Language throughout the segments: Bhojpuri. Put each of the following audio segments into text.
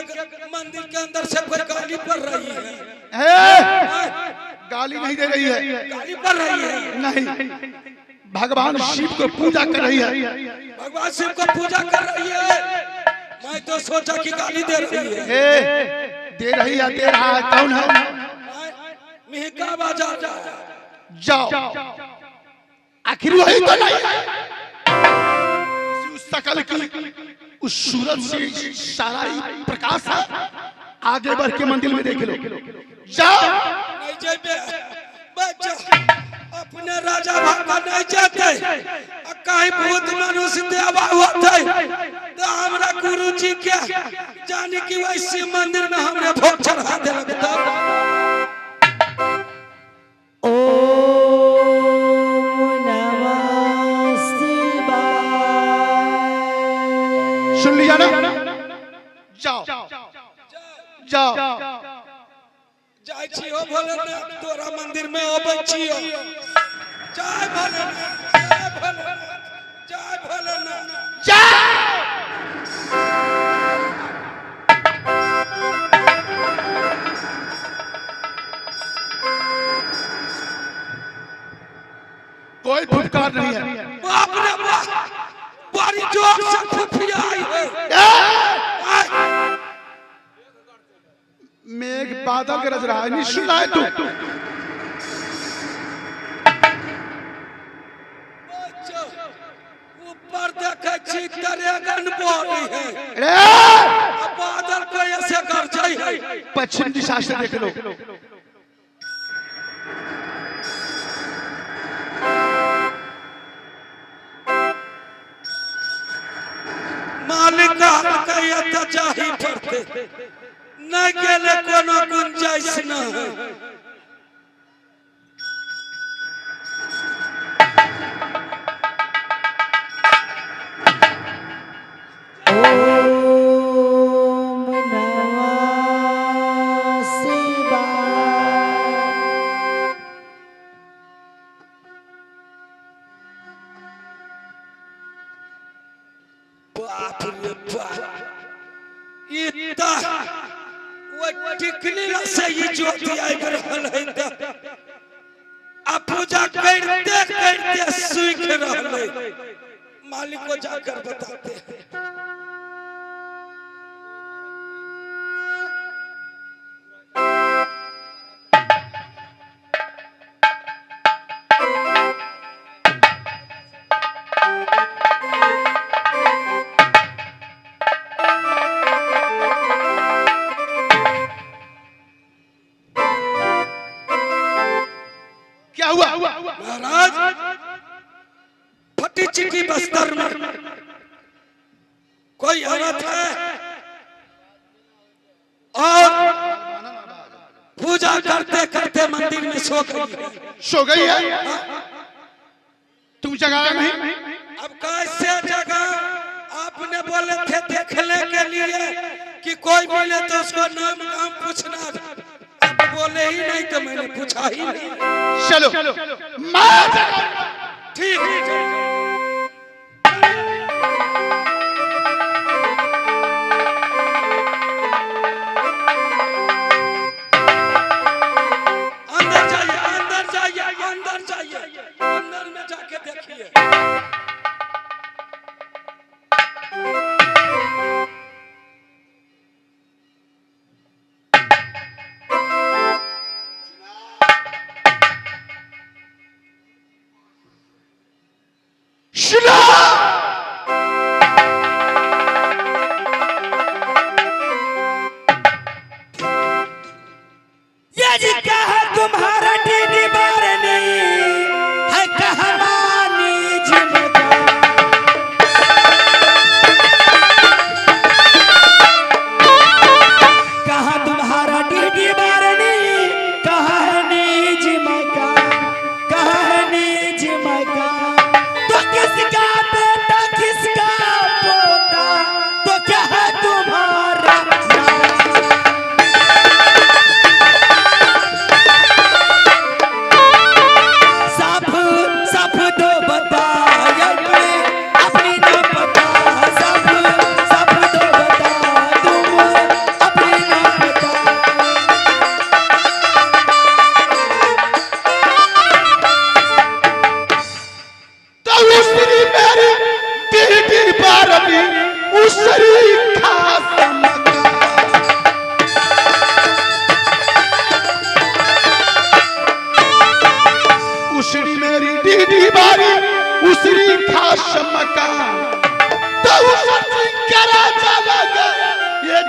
मंदिर के अंदर से कोई गाली पड़ रही है। गाली नहीं दे रही है, गाली पड़ रही है नहीं, भगवान शिव को पूजा कर रही है। भगवान शिव को पूजा कर रही है। मैं तो सोचा कि गाली दे रही है। दे रही है, दे रहा है, कौन है? मिहिका बाजा जाओ, आखिर वही तो नहीं है। उस सकल की उस सूरज से सारा ही प्रकाश है। आगे बढ़ के मंदिर में देख लो। जाओ, नहीं जाबे बच्चा, अपने राजा भागा नहीं जाते। कहीं भूत मनुष्य देवा होते तो हमरा गुरु जी के जाने की वैसे मंदिर में हमने भोग चढ़ा दे लगता। सुन लिया ना? जाओ जाओ जाय छियो भोलेनाथ, तोरा मंदिर में अबै छियो। जय भोलेनाथ, जय भोलेनाथ, जय भोलेनाथ। जाओ। कोई फुफकार नहीं है। बाप रे बाप, बड़ी जोर से फुफियाई है। मेघ बादल गरज रहा है, नहीं सुन रहा है तू? ऊपर देखे छी ड्रैगन बोली है। बादल को ऐसे गरजई है। पश्चिम दिशा से देख लो। मालिक का चाही पड़ते न गेले कोनो गुंजाइश न है। बाप रे बाप, इतना वो टिकली से ये ज्योति आई रहल है त आ पूजा करते करते सूख रहल है। मालिक को जाकर बताते हैं। महाराज, फटी चिटी बस्तर में कोई औरत है और पूजा करते करते मंदिर में सो गई है। तुम जगाया नहीं? अब कैसे जगह? आपने बोले थे देखने के लिए कि कोई मिले तो उसको नाम नाम पूछना। अब बोले ही नहीं तो मैंने पूछा ही नहीं। चलो ठीक है। अंदर जाइए, अंदर जाइए, अंदर जाइए, अंदर में जाके देखिए।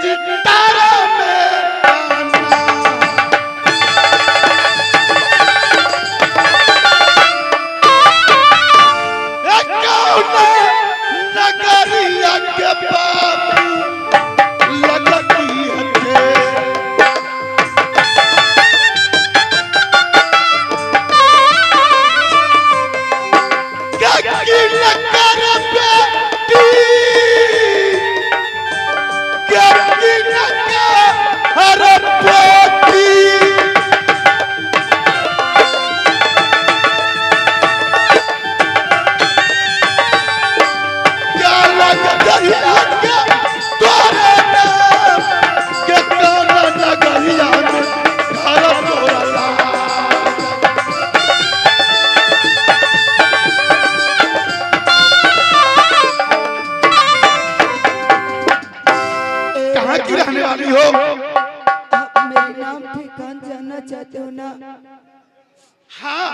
जी तारा में आना। नगरिया के बाबू लगती है चाहते हो ना? हाँ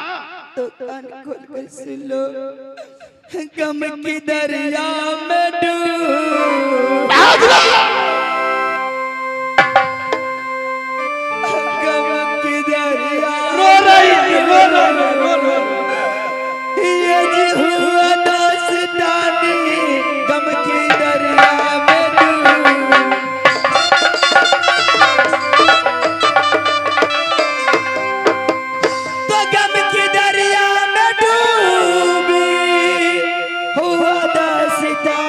तो कान खोल कर सुन लो। गम की दरिया में डूब, गम की दरिया रो रही रो ये जी हुआ दास्तानी, गम की दरिया में डूब। तो गम की दरिया में डूबी हुआ दास्तां,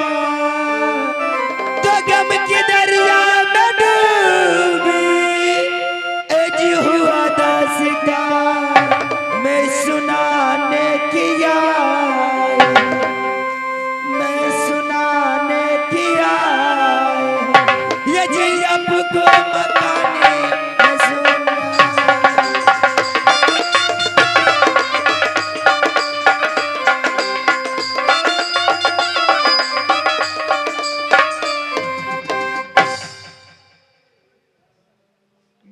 तो गम की दरिया में डूबी जी हुआ दास्तां। मैं सुनाने किया, मैं सुनाने किया ये जी आपको मकाने मैं सुना।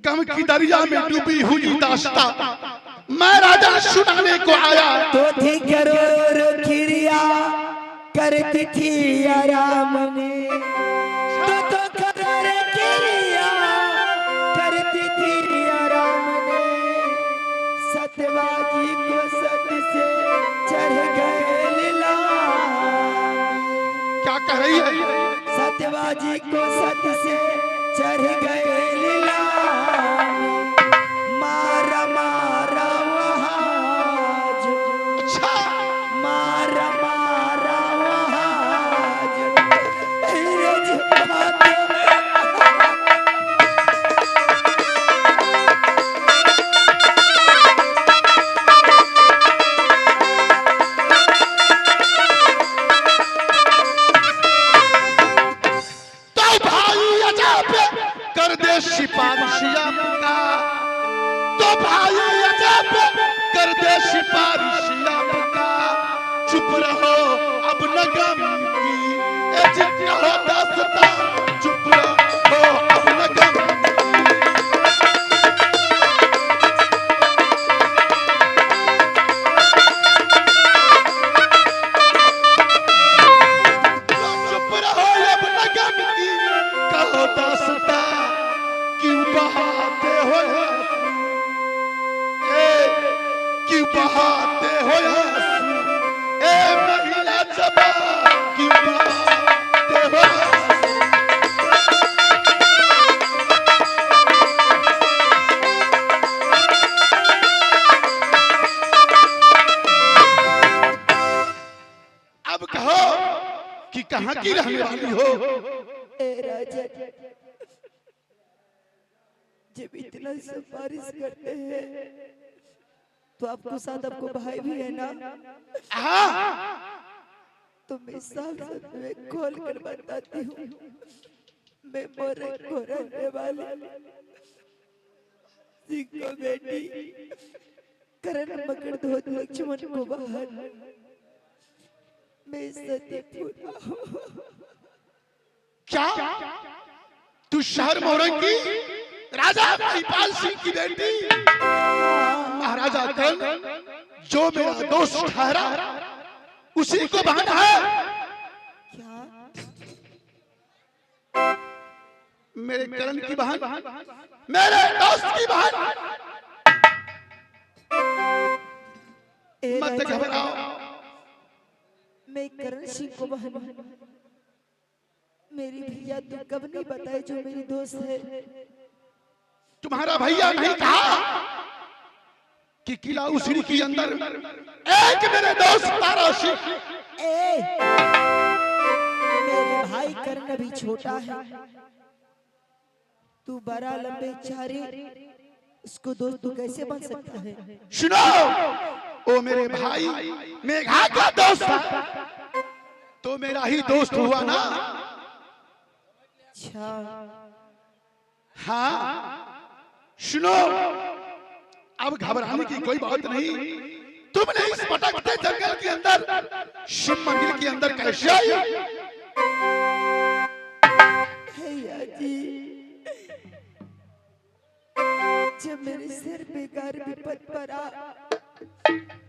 गम की दरिया में डूबी हुई दास्ता मैं राजा सुनाने को आया। तो थी करोड़ क्रिया करती थी आराम ने, तो करोड़ क्रिया करती थी आराम ने। सतवाजी को सत से चढ़ गए लीलाम। क्या कह रही है? सतवाजी को सत से चढ़ गए लीलाम। मारा मारा वहाँ जो, मारा मारा वहाँ जो, ये जो बातें कर दे सिपारिशिया का, तो भाई अजब कर दे सिपारिशिया का। चुप रहो अब न गम की ए जितना हो दास्तां, चुप रहो अब न गम की। चुप रहो अब न गम की कहो दास्तां, क्यों बहाते हो क्यों बहाते हो ए महिला जबा, क्यों बहाते हो। अब कहो कि कहाँ की रहने वाली हो? ए राजा जब इतना सिफारिश करते हैं तो आपको साथ आपको भाई भी है ना? हाँ तो मैं साफ साफ में खोल कर बताती हूँ, मैं मोरे को रहने वाली सिंह को बेटी करण मकड़ धोत लक्ष्मण को बहन, मैं सती पूरा हूँ। क्या तू शहर मोरंग की राजा महिपाल सिंह की बेटी? महाराजा कर्ण जो मेरा दोस्त ठहरा उसी को बहन है। क्या मेरे करण की बहन, मेरे दोस्त की बहन, मत घबराओ। मैं करण सिंह को बहन हूं। मेरी भैया तो कब नहीं बताए जो मेरी दोस्त है। तुम्हारा भैया नहीं कहा कि किला उसीरी के अंदर एक मेरे दोस्त तारा सिंह। मेरे भाई करण अभी छोटा है, तू बड़ा लंबे चारे उसको दोस्त तू कैसे बन सकता है? सुनो, ओ मेरे भाई मेघा का दोस्त था तो मेरा ही दोस्त हुआ ना। अच्छा हाँ सुनो, अब घबराने की कोई बात नहीं। तुमने इस भटकते जंगल के अंदर शिव मंदिर के अंदर कैसे आई? भैया जी, जब मेरे सिर पे कार विपत पड़ा,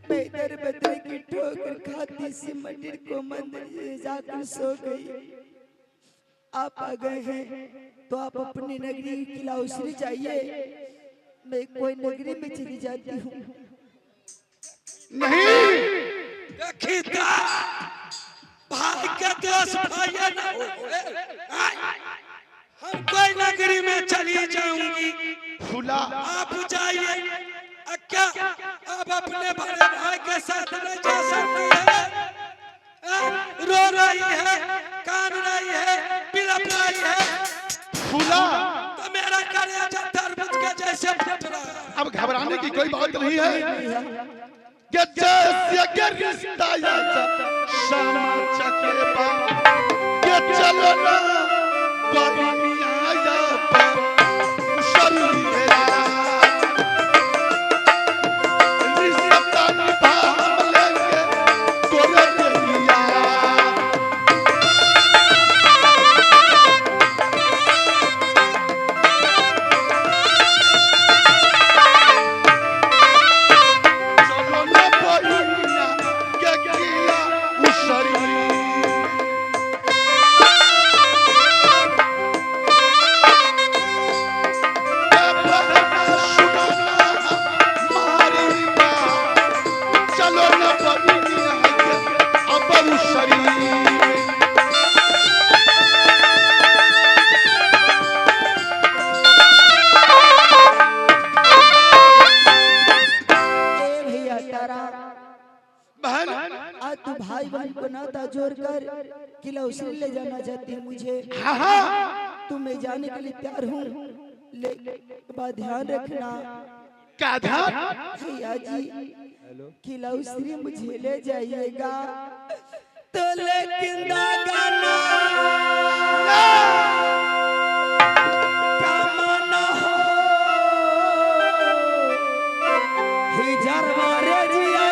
मैं इधर बदरे की ठोकर खाती सी मंदिर को मंदिर में जाकर सो गई। आप आ गए हैं तो आप अपनी नगरी किला उसरी जाइए, मैं कोई नगरी में चली जाती हूँ। नहीं, देखी था भाई के दोस्त भाई ना हम कोई नगरी में चली जाऊंगी। फूला आप जाइए। क्या अब अपने बड़े भाई के साथ नहीं जा सकती है? रो रही है, कान रही है, बिलप रही है। फूला तो मेरा कलेजा तरबूज के जैसे फट रहा है। अब घबराने की कोई बात नहीं है। ये जैसे के रिश्ता या शामा चके पा ये चलो ना बनिया या शरीर रिश्ता निभा हम लेंगे कोरे दिया। चलो ना बनिया के किया उशरी आज तू भाई बहन को नाता जोड़कर किला उसरी ले जाना चाहती है मुझे। तुम मैं जाने के लिए तैयार हूँ, लेकिन ध्यान रखना। क्या ध्यान? भैया जी किला उसरी मुझे ले जाइएगा तो लेकिन दागाना कामना हो हिजर मारे जिया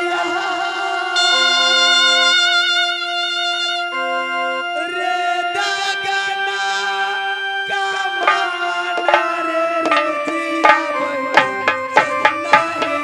रे दागाना कामना रे जिया चलना है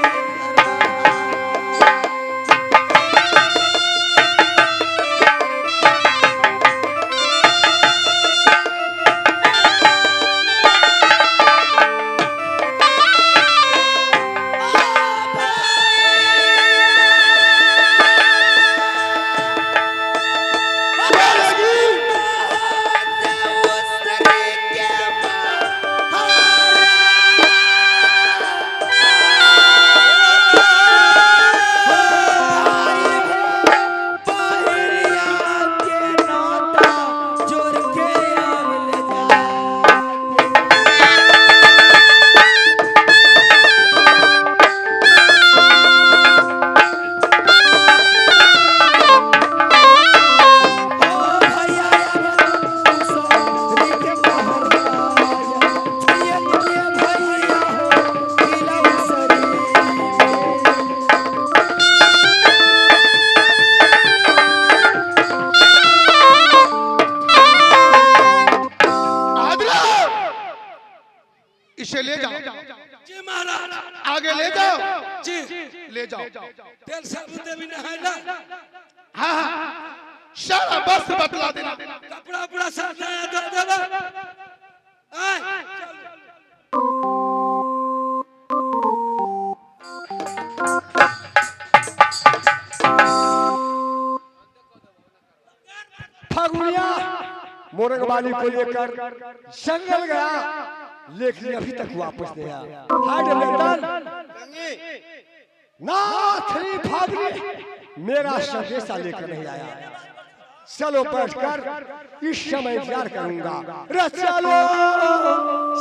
इसे ले जाओ। जी महाराज। आगे ले जाओ। जी ले जाओ। तेल साबुन देवी नहायला। हाँ हाँ सारा बस बतला देना। कपड़ा उपड़ा साफ नया दे देला। फागुनिया मोरंग वाली को लेकर जंगल गया, लेकिन अभी तक वापस नहीं आया। हाय डबलेटर नाथरी फागुनी मेरा संदेशा लेकर नहीं आया। चलो बैठकर इस समय इंतजार करूंगा। रे चलो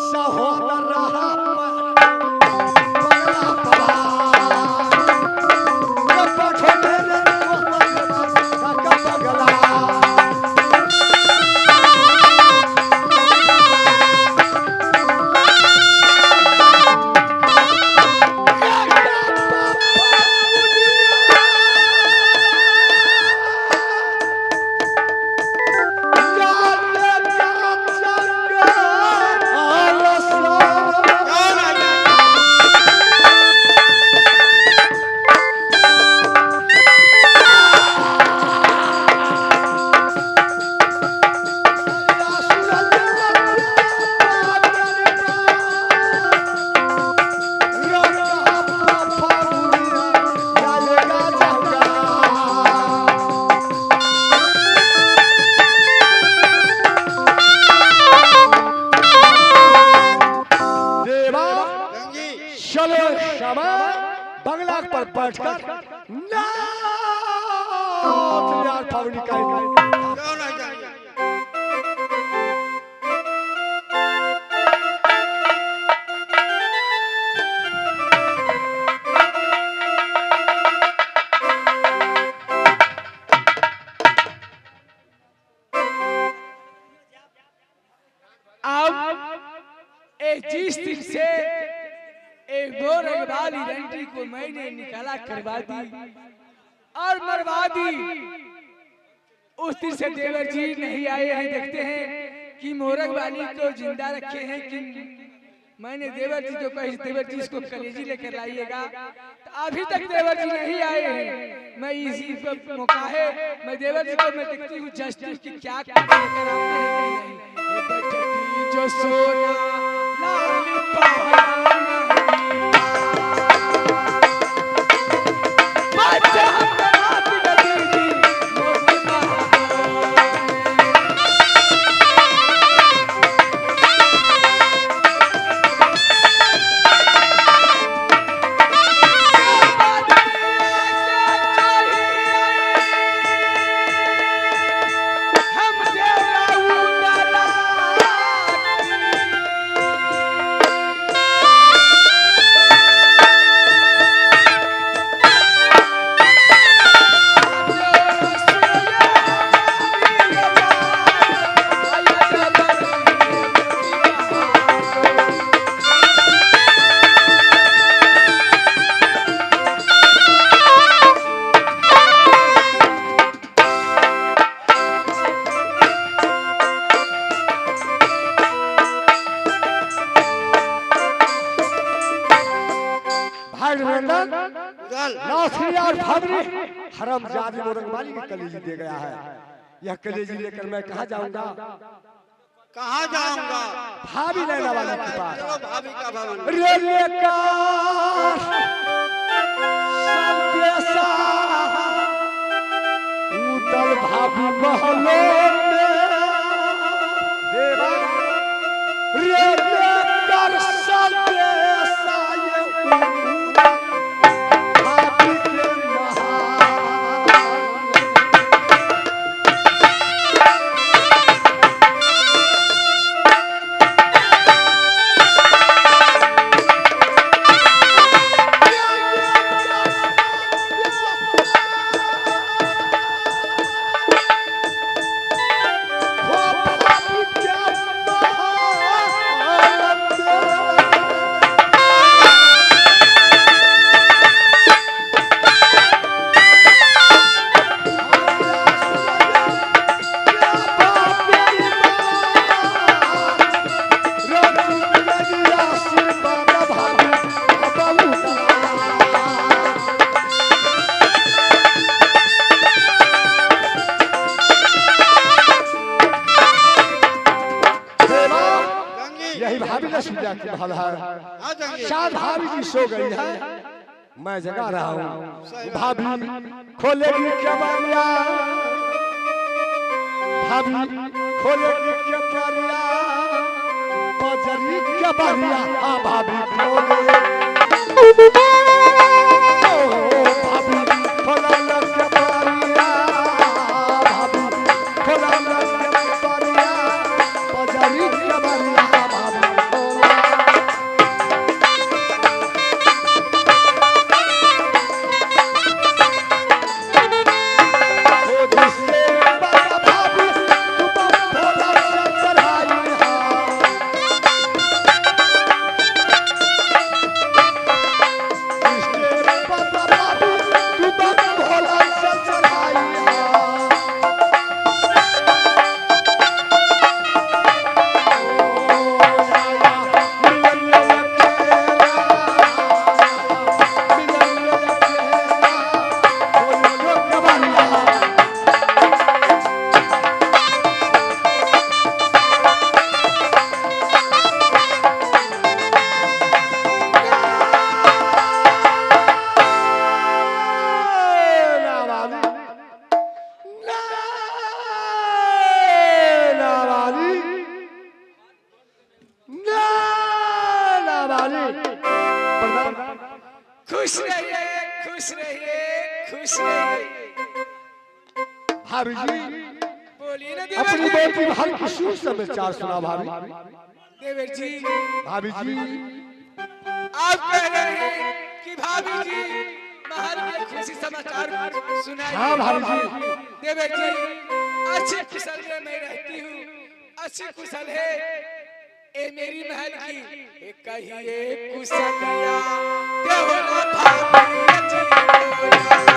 सहोदर रहा बंगला पर बैठकर यार फागुनी का अब 21 दिन से एक दो रंगवाली लंडी को मैंने निकाला करवा दी और मरवा दी। उस दिन से देवर जी नहीं आए हैं। देखते हैं कि मोरंग वाली को जिंदा रखे हैं कि मैंने देवर जी को कही देवर जी इसको कलेजी लेकर लाइएगा, तो अभी तक देवर जी नहीं आए हैं। मैं इसी पर मौका है, मैं देवर जी को मैं देखती हूँ जस्टिस की क्या लेकर आते हैं कि नहीं। जो सोना लाल पहाड़ हरामजादी मोरंगवाली की कलेजी दे गया है। यह कलेजी लेकर मैं कहाँ जाऊंगा? कहाँ जाऊंगा? भाभी लैला वाली के पास। चलो भाभी का भवन। रे लेकर संदेशा उतल भाभी महलों में देवा। रे लेकर संदेशा ये भाभी के भाभी ने सुझा के भाल है शायद भाभी जी सो गई है मैं जगा रहा हूँ भाभी खोलेगी क्या बारिया भाभी खोलेगी क्या बारिया बजरी क्या बारिया हाँ भाभी खोले भाभी खोला लग क्या बारिया भाभी खोला लग क्या बारिया बजरी क्या बारिया भाभी खोला ओ जिससे बड़ा भाभी तुम भोला से चढ़ाई है जिससे बड़ा भाभी तुम भोला से चढ़ाई है खुश रहिए खुश रहिए खुश रहिए। भाभी जी बोलिए ना अपनी देवर बेटी हर किसी समाचार सुना भाभी देवर जी। भाभी जी आप कह रहे हैं कि भाभी जी महल में खुशी समाचार सुनाई। हाँ भाभी जी देवर जी अच्छी कुशल में मैं रहती हूँ अच्छी कुशल है ए मेरी महल की एक कहिए कुशलिया देवरा भाभी जी